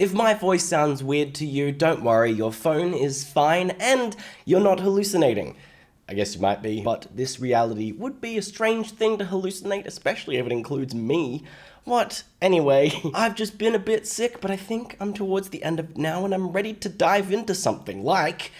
If my voice sounds weird to you, don't worry, your phone is fine and you're not hallucinating. I guess you might be, but this reality would be a strange thing to hallucinate, especially if it includes me. What? Anyway, I've just been a bit sick, but I think I'm towards the end of it now and I'm ready to dive into something like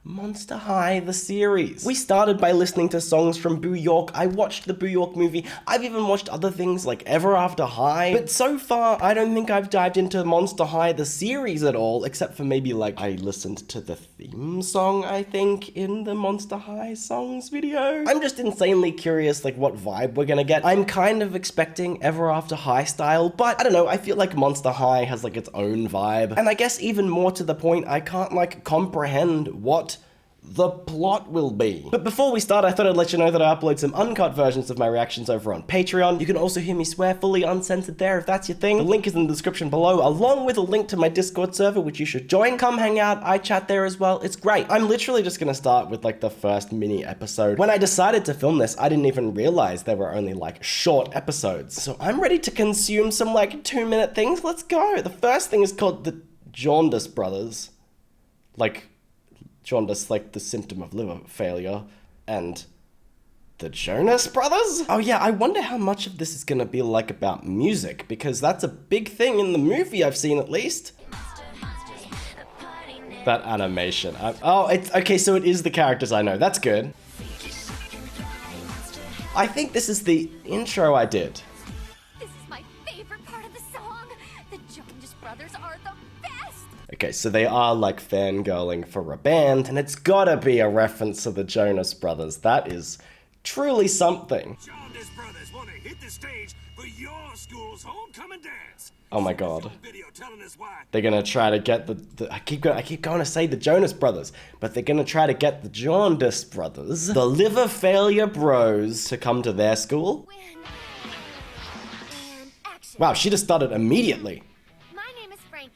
Monster High, the series. We started by listening to songs from Boo York. I watched the Boo York movie. I've even watched other things like Ever After High. But so far, I don't think I've dived into Monster High, the series at all, except for maybe like I listened to the theme song, I think, in the Monster High songs video. I'm just insanely curious like what vibe we're gonna get. I'm kind of expecting Ever After High style, but I don't know, I feel like Monster High has like its own vibe. And I guess even more to the point, I can't like comprehend what the plot will be. But before we start, I thought I'd let you know that I upload some uncut versions of my reactions over on Patreon. You can also hear me swear fully uncensored there if that's your thing. The link is in the description below, along with a link to my Discord server, which you should join. Come hang out, I chat there as well. It's great. I'm literally just gonna start with like the first mini episode. When I decided to film this, I didn't even realize there were only like short episodes. So I'm ready to consume some like 2-minute things. Let's go. The first thing is called the Jaundice Brothers. Like, jaundice, like the symptom of liver failure, and the Jonas Brothers? Oh yeah, I wonder how much of this is gonna be like about music, because that's a big thing in the movie I've seen at least. That animation. Oh, it's okay, so it is the characters I know. That's good. I think this is the intro I did. This is my favorite part of the song. The Jonas Brothers are the best. Okay, so they are like fangirling for a band, and it's gotta be a reference to the Jonas Brothers. That is truly something. Jonas Brothers want to hit the stage for your school's homecoming dance. Oh my god. Video telling us why. They're gonna try to get the I keep going to say the Jonas Brothers, but they're gonna try to get the Jaundice Brothers, the liver failure bros, to come to their school. Win. And action. Wow, she just started immediately. My name is Frankie,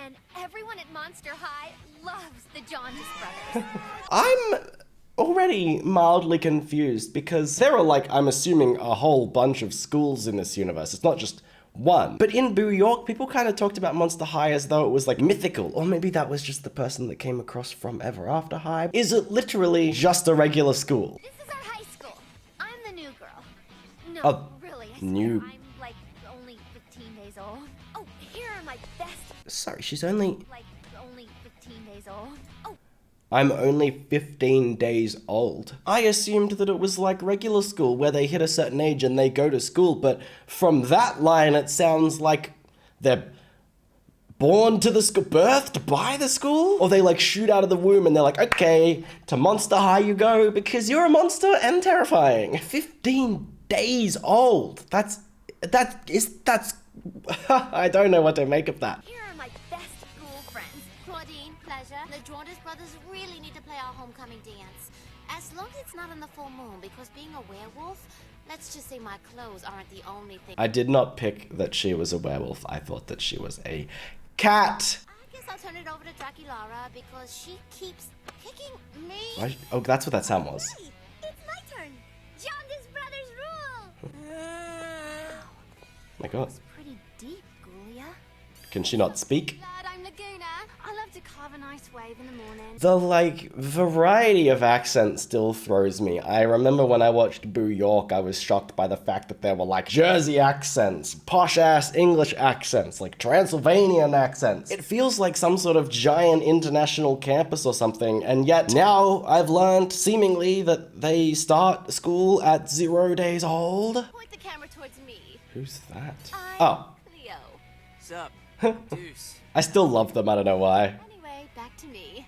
and everyone at Monster High loves the Jonas Brothers. I'm already mildly confused because there are like, I'm assuming, a whole bunch of schools in this universe. It's not just one. But in Boo York, people kind of talked about Monster High as though it was like mythical, or maybe that was just the person that came across from Ever After High. Is it literally just a regular school? This is our high school. I'm the new girl. No, Oh, really, I new- swear, I'm like only 15 days old. Oh, here are my best, Sorry, she's only... like only 15 days old. Oh, I'm only 15 days old. I assumed that it was like regular school where they hit a certain age and they go to school, but from that line it sounds like they're born to the school, birthed by the school? Or they like shoot out of the womb and they're like, okay, to Monster High you go because you're a monster and terrifying. 15 days old. That's I don't know what to make of that. here are my best school friends. Claudine, Pleasure. The Jonas Brothers really need to play our homecoming dance. As long as it's not on the full moon, because being a werewolf, let's just say my clothes aren't the only thing. I did not pick that she was a werewolf. I thought that she was a cat. I guess I'll turn it over to Draculaura because she keeps picking me. Why- Oh, that's what that sound was. Hey, it's my turn. Jonas Brothers rule. My god. It's pretty deep, Ghoulia. Can she not speak? Glad I'm Lagoona. I love to carve a nice wave in the morning. The, like, variety of accents still throws me. I remember when I watched Boo York, I was shocked by the fact that there were, like, Jersey accents, posh-ass English accents, like, Transylvanian accents. It feels like some sort of giant international campus or something, and yet now I've learned, seemingly, that they start school at 0 days old. Point the camera towards me. Who's that? I'm Oh, Cleo. What's up? Deuce. I still love them, I don't know why. Anyway, back to me.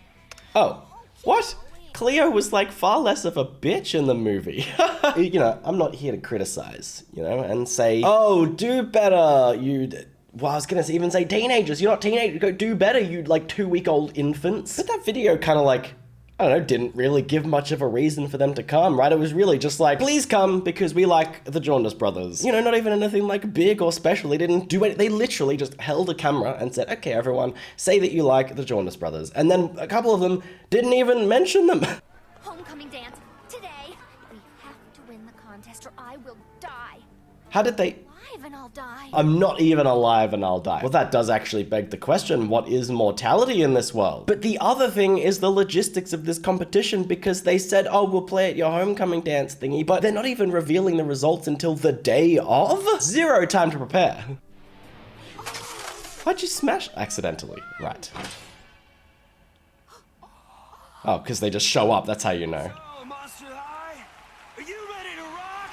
Oh, what? Cleo was like far less of a bitch in the movie. You know, I'm not here to criticize, you know, and say, oh, do better, well, I was gonna even say teenagers. You're not teenagers, go do better, you like 2-week-old infants. But that video kind of like, I don't know, didn't really give much of a reason for them to come, right? It was really just like, please come because we like the Jaundice Brothers. You know, not even anything like big or special. They didn't do it. They literally just held a camera and said, okay, everyone, say that you like the Jaundice Brothers. And then a couple of them didn't even mention them. Homecoming dance. Today, we have to win the contest or I will die. How did they? Live and I'll die. I'm not even alive and I'll die. Well, that does actually beg the question, what is mortality in this world? But the other thing is the logistics of this competition, because they said, oh, we'll play at your homecoming dance thingy, but they're not even revealing the results until the day of? Zero time to prepare. Why'd you smash accidentally? Right. Oh, because they just show up, that's how you know. Oh, Monster High, are you ready to rock?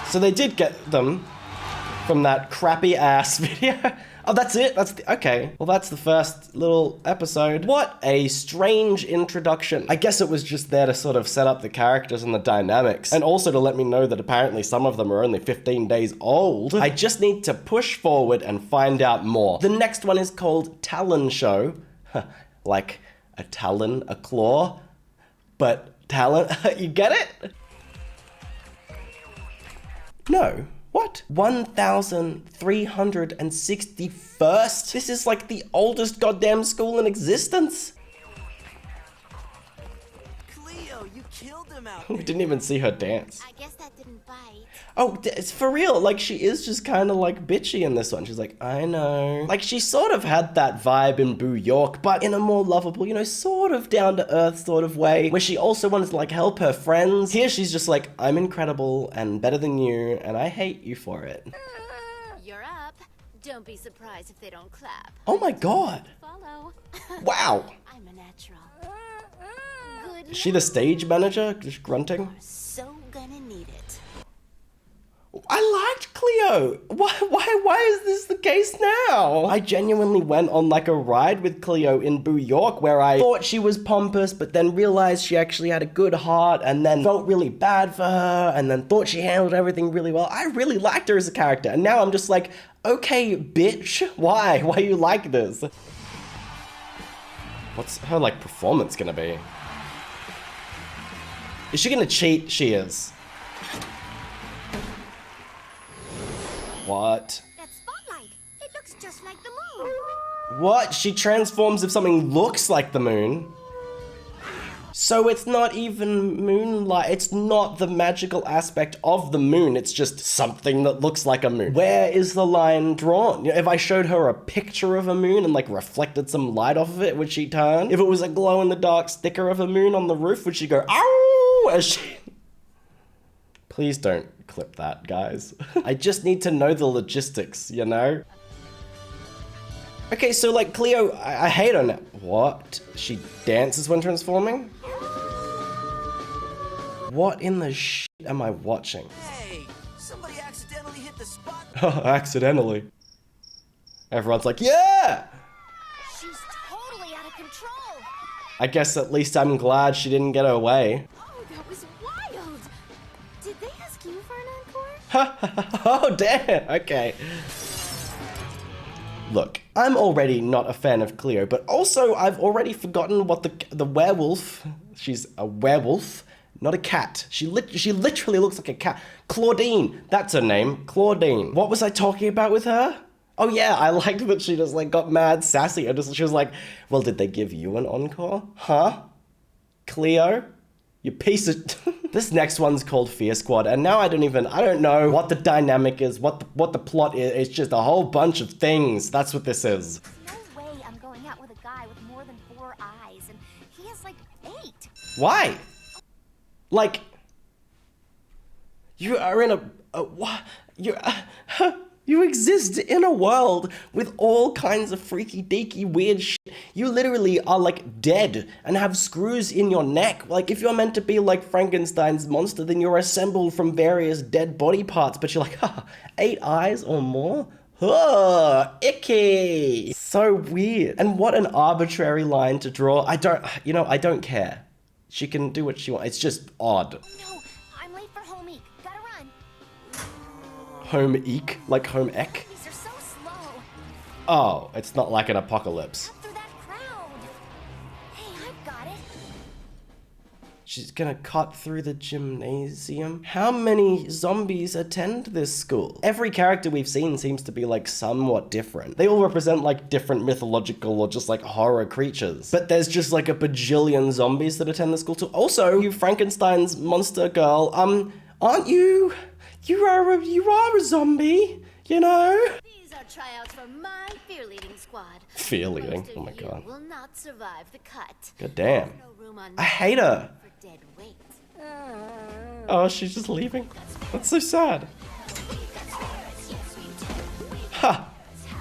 So they did get them from that crappy ass video. Oh, that's it? Okay. Well, that's the first little episode. What a strange introduction. I guess it was just there to sort of set up the characters and the dynamics, and also to let me know that apparently some of them are only 15 days old. I just need to push forward and find out more. The next one is called Talon Show. Like a talon, a claw, but talon. You get it? No. What? 1361st? This is like the oldest goddamn school in existence. Cleo, you killed him out We there. didn't even see her dance. I guess that didn't bite. Oh, it's for real. Like, she is just kind of like bitchy in this one. She's like, I know. Like, she sort of had that vibe in Boo York, but in a more lovable, you know, sort of down to earth sort of way, where she also wanted to like help her friends. Here she's just like, I'm incredible and better than you, and I hate you for it. You're up. Don't be surprised if they don't clap. Oh my god. Follow. Wow. I'm a natural. Good. Is she the stage manager? Just grunting? So gonna need it. I liked Cleo. Why is this the case now? I genuinely went on like a ride with Cleo in Boo York, where I thought she was pompous, but then realized she actually had a good heart, and then felt really bad for her, and then thought she handled everything really well. I really liked her as a character, and now I'm just like, okay, bitch, why? Why you like this? What's her like performance gonna be? Is she gonna cheat? She is. What? That spotlight. It looks just like the moon. What? She transforms if something looks like the moon? So it's not even moonlight. It's not the magical aspect of the moon. It's just something that looks like a moon. Where is the line drawn? You know, if I showed her a picture of a moon and like reflected some light off of it, would she turn? If it was a glow in the dark sticker of a moon on the roof, would she go, ow? As she... Please don't clip that, guys. I just need to know the logistics, you know? Okay, so like Cleo, I hate her now. What? She dances when transforming? What in the shit am I watching? Hey, somebody accidentally hit the spot. Accidentally. Everyone's like, yeah! She's totally out of control. I guess at least I'm glad she didn't get her way. Oh, that was wild. Did they ask you for an encore? Oh, damn, okay. Look, I'm already not a fan of Cleo, but also I've already forgotten what the werewolf, she's a werewolf, not a cat. She literally looks like a cat. Claudine, that's her name, Claudine. What was I talking about with her? Oh yeah, I liked that she just like got mad sassy and she was like, well, did they give you an encore? Huh? Cleo? You piece of... This next one's called Fear Squad, and now I don't know what the dynamic is, what the plot is. It's just a whole bunch of things. That's what this is. No way I'm going out with a guy with more than 4 eyes, and he has like 8. Why? Like, you are in what? You exist in a world with all kinds of freaky deaky weird shit. You literally are like dead and have screws in your neck. Like if you're meant to be like Frankenstein's monster, then you're assembled from various dead body parts, but you're like, 8 eyes or more? Icky. So weird. And what an arbitrary line to draw. I don't care. She can do what she wants. It's just odd. No, I'm late for home ec. Gotta run. Home ec? Like home ec? These are so slow. Oh, it's not like an apocalypse. Up through that crowd. Hey, I've got it. She's gonna cut through the gymnasium. How many zombies attend this school? Every character we've seen seems to be like somewhat different. They all represent like different mythological or just like horror creatures. But there's just like a bajillion zombies that attend the school too. Also, you Frankenstein's monster girl, aren't you You are a zombie, you know? These are tryouts for my fear-leading squad. Fear leading, Most of oh my you god. will not survive the cut. God damn. No room on I hate her. for dead weight. Oh, she's just leaving. That's so sad. Ha!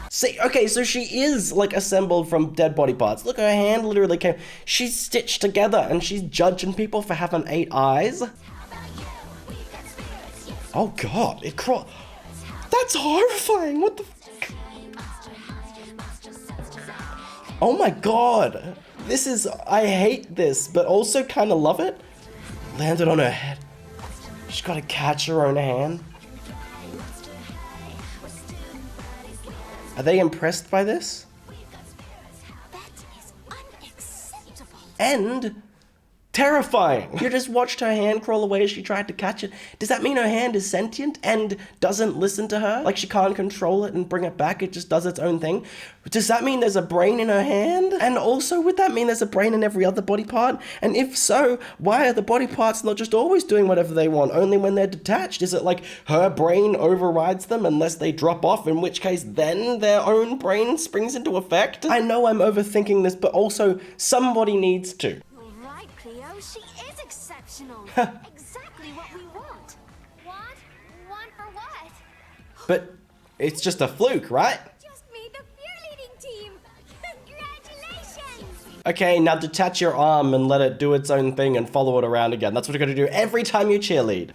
See, okay, so she is, like, assembled from dead body parts. Look, her hand literally came... She's stitched together, and she's judging people for having 8 eyes. Oh, God, it crawled... That's horrifying, what the fuck? Oh my God. This is... I hate this, but also kind of love it. Landed on her head. She's got to catch her own hand. Are they impressed by this? That is unacceptable. And terrifying. You just watched her hand crawl away as she tried to catch it. Does that mean her hand is sentient and doesn't listen to her? Like she can't control it and bring it back, it just does its own thing? Does that mean there's a brain in her hand? And also, would that mean there's a brain in every other body part? And if so, why are the body parts not just always doing whatever they want, only when they're detached? Is it like her brain overrides them unless they drop off, in which case then their own brain springs into effect? I know I'm overthinking this, but also somebody needs to. You're right, Cleo. She is exceptional. Exactly what we want. Want? Want for what? But it's just a fluke, right? Just made the fear-leading team. Congratulations. Okay, now detach your arm and let it do its own thing and follow it around again. That's what you're gonna do every time you cheerlead.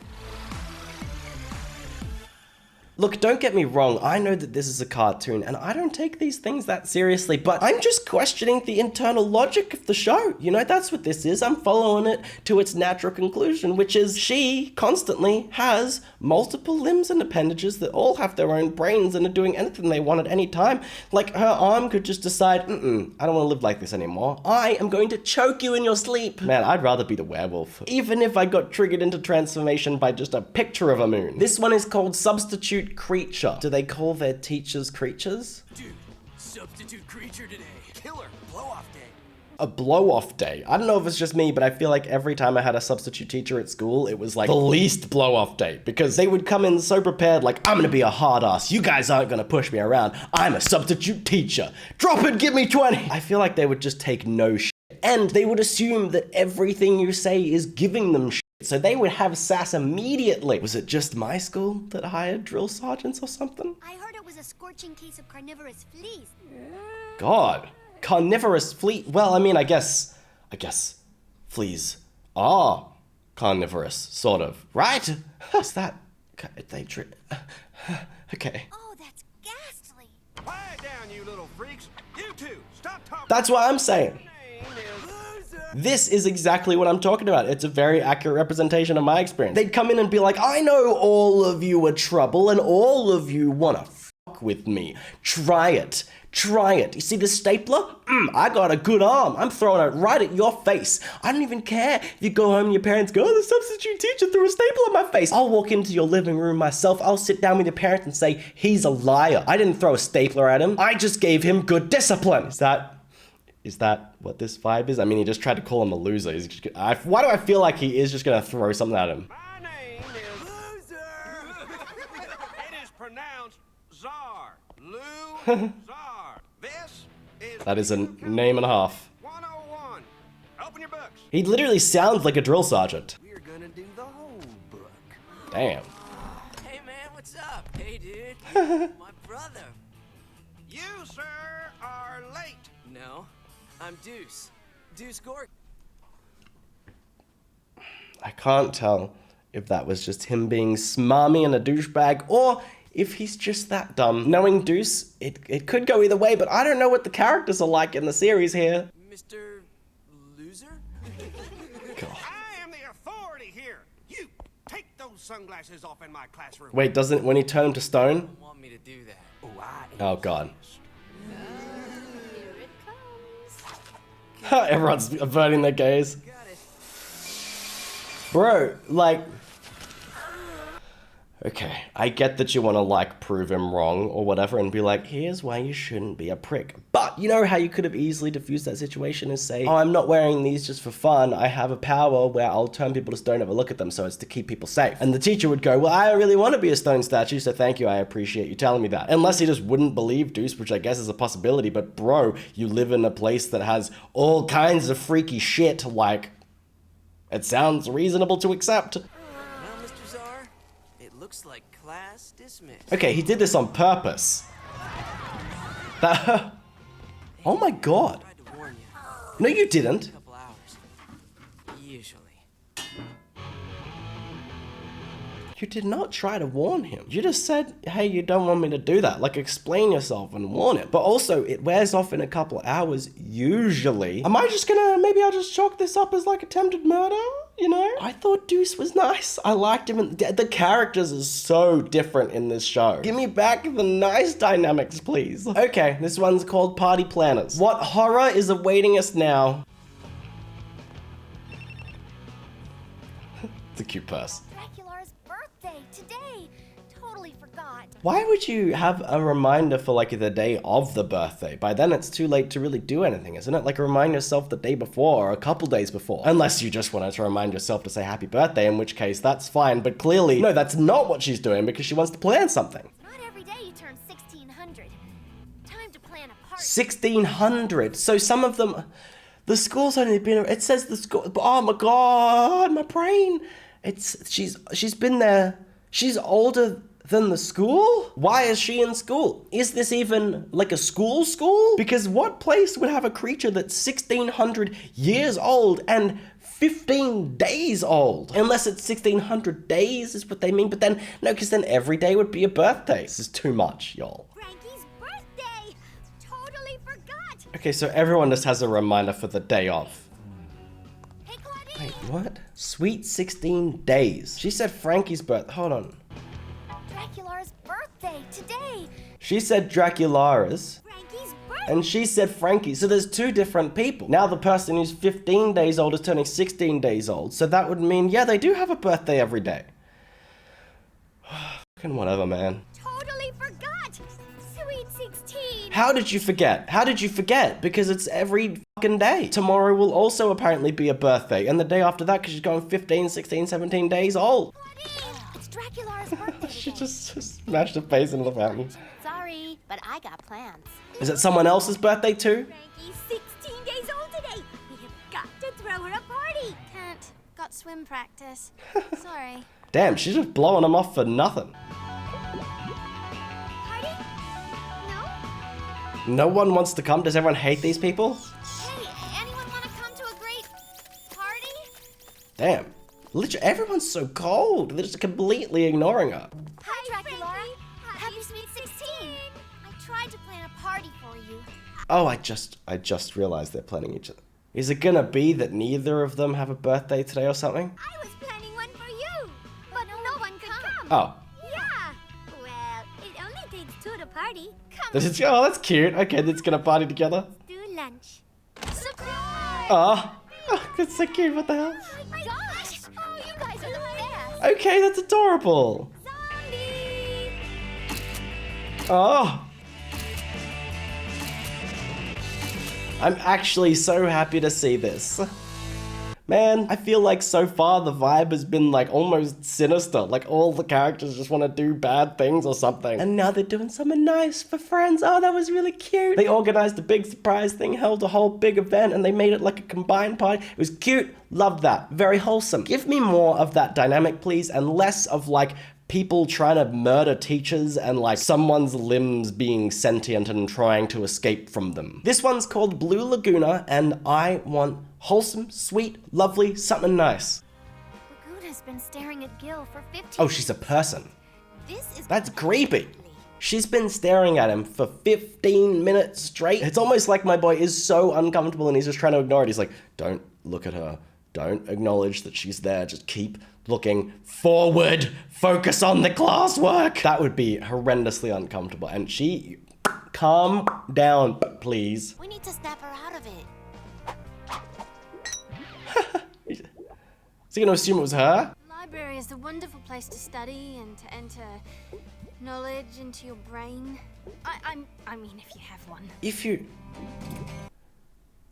Look, don't get me wrong, I know that this is a cartoon, and I don't take these things that seriously, but I'm just questioning the internal logic of the show. You know, that's what this is. I'm following it to its natural conclusion, which is she constantly has multiple limbs and appendages that all have their own brains and are doing anything they want at any time. Like, her arm could just decide, I don't want to live like this anymore. I am going to choke you in your sleep. Man, I'd rather be the werewolf. Even if I got triggered into transformation by just a picture of a moon. This one is called Substitute Creature. Do they call their teachers creatures? Dude, substitute creature today. Killer, blow-off day. A blow-off day. I don't know if it's just me, but I feel like every time I had a substitute teacher at school, it was like the least blow-off day, because they would come in so prepared, like, I'm gonna be a hard ass. You guys aren't gonna push me around. I'm a substitute teacher. Drop it, give me 20. I feel like they would just take no shit. And they would assume that everything you say is giving them shit. So they would have sass immediately. Was it just my school that hired drill sergeants or something? I heard it was a scorching case of carnivorous fleas. God, carnivorous flea. Well, I mean, I guess fleas are carnivorous, sort of, right? Is that they okay? Oh, that's ghastly. Quiet down, you little freaks. You two, stop talking. That's what I'm saying. This is exactly what I'm talking about. It's a very accurate representation of my experience. They'd come in and be like, I know all of you are trouble and all of you wanna fuck with me. Try it. Try it. You see this stapler? I got a good arm. I'm throwing it right at your face. I don't even care if you go home and your parents go, oh, the substitute teacher threw a staple at my face. I'll walk into your living room myself. I'll sit down with your parents and say, he's a liar. I didn't throw a stapler at him. I just gave him good discipline. Is that what this vibe is? I mean, he just tried to call him a loser. He's just, why do I feel like he is just gonna throw something at him? My name is Loser. It is pronounced Czar. Czar. This is That is a name and a half. 101. Open your books. He literally sounds like a drill sergeant. We're gonna do the whole book. Damn. Hey man, what's up? Hey dude, my brother. You, sir, are late. No, I'm Deuce. Deuce Gork. I can't tell if that was just him being smarmy and a douchebag, or if he's just that dumb. Knowing Deuce, it could go either way, but I don't know what the characters are like in the series here. Mr. Loser? God. I am the authority here. You take those sunglasses off in my classroom. Wait, doesn't, when he turned him to stone? Don't want me to do that. Oh, Oh God. Here it comes. Everyone's averting their gaze. got it. Bro, like... Okay, I get that you want to, like, prove him wrong or whatever and be like, here's why you shouldn't be a prick. But you know how you could have easily diffused that situation is say, oh, I'm not wearing these just for fun. I have a power where I'll turn people to stone if I look at them, so it's to keep people safe. And the teacher would go, well, I really want to be a stone statue, so thank you, I appreciate you telling me that. Unless he just wouldn't believe Deuce, which I guess is a possibility, but bro, you live in a place that has all kinds of freaky shit, like, it sounds reasonable to accept. Well, Mr. Czar, it looks like class dismissed. Okay, he did this on purpose. That. Oh my god. I tried to warn you. No, you didn't. A couple hours. Usually. You did not try to warn him. You just said, hey, you don't want me to do that. Like, explain yourself and warn him. But also, it wears off in a couple hours, usually. Am I just gonna, maybe I'll just chalk this up as like attempted murder? You know? I thought Deuce was nice. I liked him. The characters are so different in this show. Give me back the nice dynamics, please. Okay, this one's called Party Planners. What horror is awaiting us now? It's a cute purse. Dracula's birthday today. Totally forgot. Why would you have a reminder for like the day of the birthday? By then it's too late to really do anything, isn't it? Like remind yourself the day before or a couple days before. Unless you just wanted to remind yourself to say happy birthday, in which case that's fine. But clearly, no, that's not what she's doing because she wants to plan something. Not every day you turn 1600. Time to plan a party. 1600. So some of them, the school's only been, it says the school, oh my god, my brain. She's been there. She's older than the school? Why is she in school? Is this even like a school? Because what place would have a creature that's 1600 years old and 15 days old? Unless it's 1600 days is what they mean. But then, no, because then every day would be a birthday. This is too much, y'all. Frankie's birthday. Totally forgot. Okay, so everyone just has a reminder for the day of. Hey, Claudine. Wait, what? Sweet 16 days. She said Frankie's birth. Hold on. Dracula's birthday today. She said Dracularis. Frankie's birthday. And she said Frankie. So there's two different people. Now the person who's 15 days old is turning 16 days old. So that would mean, yeah, they do have a birthday every day. Fucking whatever, man. Totally forgot. Sweet 16. How did you forget? How did you forget? Because it's every fucking day. Tomorrow will also apparently be a birthday. And the day after that, because she's going 15, 16, 17 days old. Claudine, it's Dracula's birthday She today. just smashed her face into the fountain. Sorry, but I got plans. Is it someone else's birthday too? Frankie's 16 days old today. We have got to throw her a party. Can't. Got swim practice. Sorry. Damn, she's just blowing them off for nothing. Party? No? No one wants to come? Does everyone hate these people? Hey, anyone want to come to a great party? Damn. Literally, everyone's so cold. They're just completely ignoring her. Hi, Dracula. Happy Sweet 16. I tried to plan a party for you. Oh, I just realized they're planning each other. Is it gonna be that neither of them have a birthday today or something? I was planning one for you, but no one could come. Oh. Yeah. Well, it only takes two to party. Come Oh, that's cute. Okay, let's gonna party together. do lunch. Surprise! Oh, that's so cute. What the hell? Oh my gosh! Oh, you guys are the best. Okay, that's adorable. Zombie! Oh. I'm actually so happy to see this. Man, I feel like so far the vibe has been like almost sinister. Like all the characters just want to do bad things or something. And now they're doing something nice for friends. Oh, that was really cute. They organized a big surprise thing, held a whole big event, and they made it like a combined party. It was cute. Loved that. Very wholesome. Give me more of that dynamic, please, and less of like people trying to murder teachers and like someone's limbs being sentient and trying to escape from them. This one's called Blue Lagoona, and I want wholesome, sweet, lovely, something nice. Lagoona's been staring at Gil for 15 Oh, she's a person. This is That's creepy. She's been staring at him for 15 minutes straight. It's almost like my boy is so uncomfortable and he's just trying to ignore it. He's like, don't look at her. Don't acknowledge that she's there. Just keep looking forward. Focus on the classwork. That would be horrendously uncomfortable. And she, calm down, please. We need to snap her out of it. Is he gonna assume it was her? Library is a wonderful place to study and to enter knowledge into your brain. I mean, if you have one.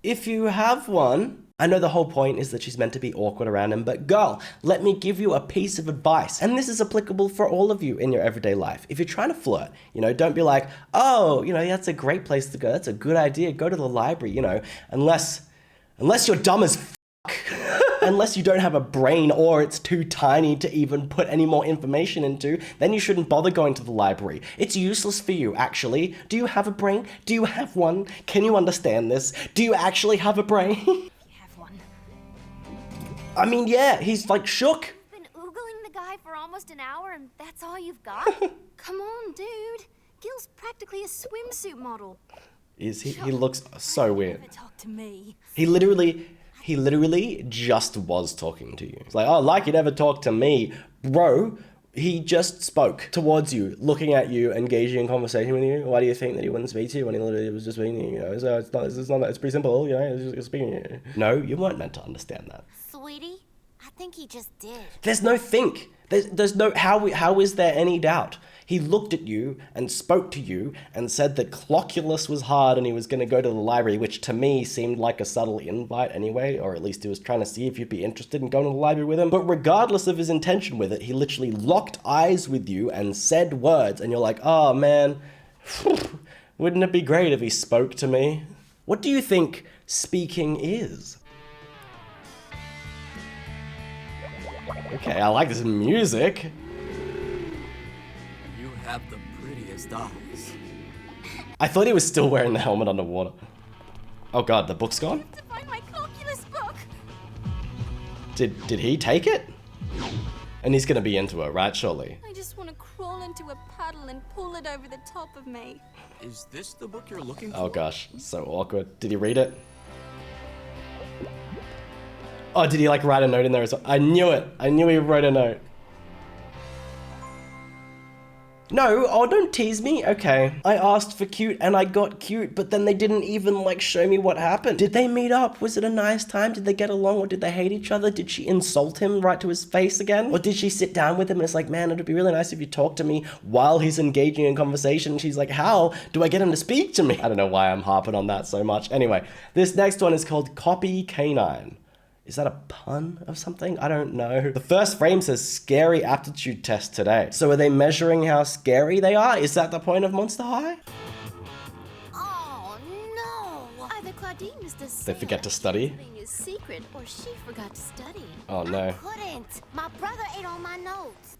If you have one, I know the whole point is that she's meant to be awkward around him, but girl, let me give you a piece of advice. And this is applicable for all of you in your everyday life. If you're trying to flirt, don't be like, oh, that's a great place to go. That's a good idea. Go to the library, unless you're dumb as fuck. Unless you don't have a brain or it's too tiny to even put any more information into, then you shouldn't bother going to the library. It's useless for you, actually. Do you have a brain? Do you have one? Can you understand this? Do you actually have a brain? You have one. I mean, yeah, he's like shook. You've been oogling the guy for almost an hour and that's all you've got? Come on, dude. Gil's practically a swimsuit model. Is he? He looks so weird. Never talk to me. He literally just was talking to you. It's like, oh, like you never talked to me. Bro, he just spoke towards you, looking at you, engaging in conversation with you. Why do you think that he wouldn't speak to you when he literally was just speaking to you? So it's pretty simple, it's just speaking to you. No, you weren't meant to understand that. Sweetie, I think he just did. There's no think. There's no, how is there any doubt? He looked at you and spoke to you and said that clockulus was hard and he was going to go to the library, which to me seemed like a subtle invite anyway, or at least he was trying to see if you'd be interested in going to the library with him. But regardless of his intention with it, he literally locked eyes with you and said words, and you're like, oh man, wouldn't it be great if he spoke to me? What do you think speaking is? Okay, I like this music. You have the prettiest eyes. I thought he was still wearing the helmet underwater. Oh god, the book's gone? To find my calculus book. Did he take it? And he's gonna be into it, right, surely? I just want to crawl into a puddle and pull it over the top of me. Is this the book you're looking for? Oh gosh, so awkward. Did he read it? Oh, did he like write a note in there as well? I knew it. I knew he wrote a note. No, oh, don't tease me. Okay. I asked for cute and I got cute, but then they didn't even like show me what happened. Did they meet up? Was it a nice time? Did they get along or did they hate each other? Did she insult him right to his face again? Or did she sit down with him and it's like, man, it'd be really nice if you talked to me while he's engaging in conversation. She's like, how do I get him to speak to me? I don't know why I'm harping on that so much. Anyway, this next one is called Copy Canine. Is that a pun of something? I don't know. The first frame says scary aptitude test today. So are they measuring how scary they are? Is that the point of Monster High? Oh no! Either Claudine is the They forget to study? Is secret, or she forgot to study. Oh no. I couldn't. My brother ate all my notes.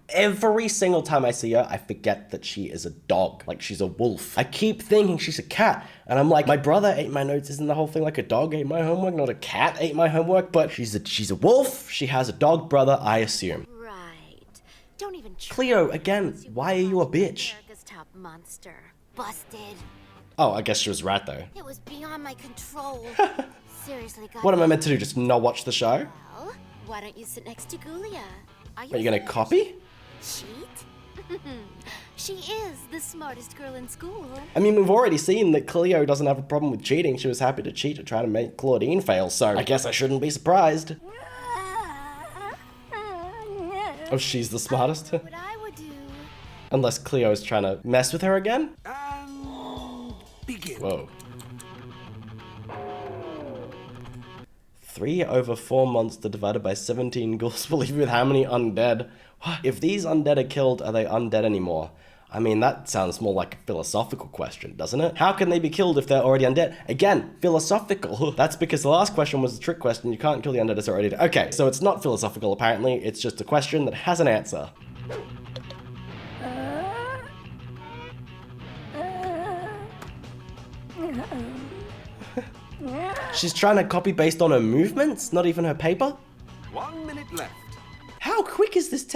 Every single time I see her, I forget that she is a dog. Like she's a wolf. I keep thinking she's a cat. And I'm like, my brother ate my notes. Isn't the whole thing like a dog ate my homework? Not a cat ate my homework, but she's a wolf. She has a dog brother, I assume. Right. Don't even try. Cleo, again, why are you a bitch? America's top monster. Busted. Oh, I guess she was right though. It was beyond my control. Seriously, guys. What am I meant to do? Just not watch the show? Well, why don't you sit next to Gulia? Are Are you gonna copy? Cheat? She is the smartest girl in school. I mean, we've already seen that Cleo doesn't have a problem with cheating. She was happy to cheat to try to make Claudine fail, so I guess I shouldn't be surprised. Oh, she's the smartest? What I would do. Unless Cleo's trying to mess with her again? And begin. Whoa. 3 over 4 monster divided by 17 ghouls will leave you with how many undead? If these undead are killed, are they undead anymore? I mean, that sounds more like a philosophical question, doesn't it? How can they be killed if they're already undead? Again, philosophical. That's because the last question was a trick question. You can't kill the undead as they're already dead. Okay, so it's not philosophical apparently. It's just a question that has an answer. She's trying to copy based on her movements, not even her paper? 1 minute left. How quick is this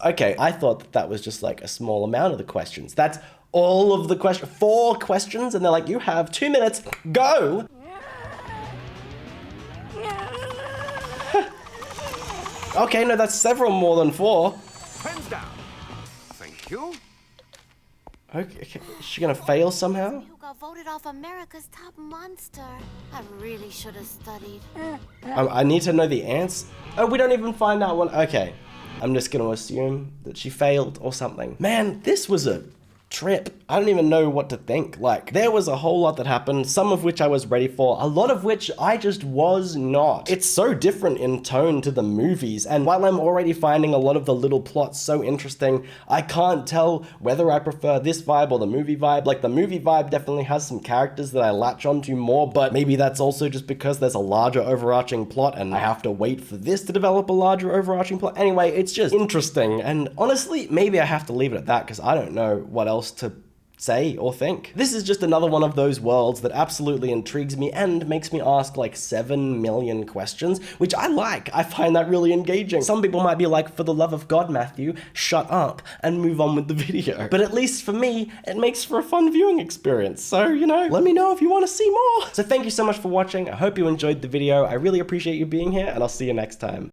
Okay, I thought that was just like a small amount of the questions. That's all of the questions. 4 questions, and they're like, you have 2 minutes, go! Okay, no, that's several more than 4. Pens down. Thank you. Okay, is she gonna fail somehow? You got voted off America's top monster. I really should have studied. I need to know the answer. Oh, we don't even find out one. Okay, I'm just gonna assume that she failed or something. Man, this was a trip. I don't even know what to think. Like, there was a whole lot that happened, some of which I was ready for, a lot of which I just was not. It's so different in tone to the movies, and while I'm already finding a lot of the little plots so interesting, I can't tell whether I prefer this vibe or the movie vibe. Like, the movie vibe definitely has some characters that I latch onto more, but maybe that's also just because there's a larger overarching plot and I have to wait for this to develop a larger overarching plot. Anyway, it's just interesting, and honestly, maybe I have to leave it at that because I don't know what else to say or think. This is just another one of those worlds that absolutely intrigues me and makes me ask like 7 million questions, which I like. I find that really engaging. Some people might be like, for the love of God, Matthew, shut up and move on with the video. But at least for me, it makes for a fun viewing experience. So, you know, let me know if you want to see more. So thank you so much for watching. I hope you enjoyed the video. I really appreciate you being here, and I'll see you next time.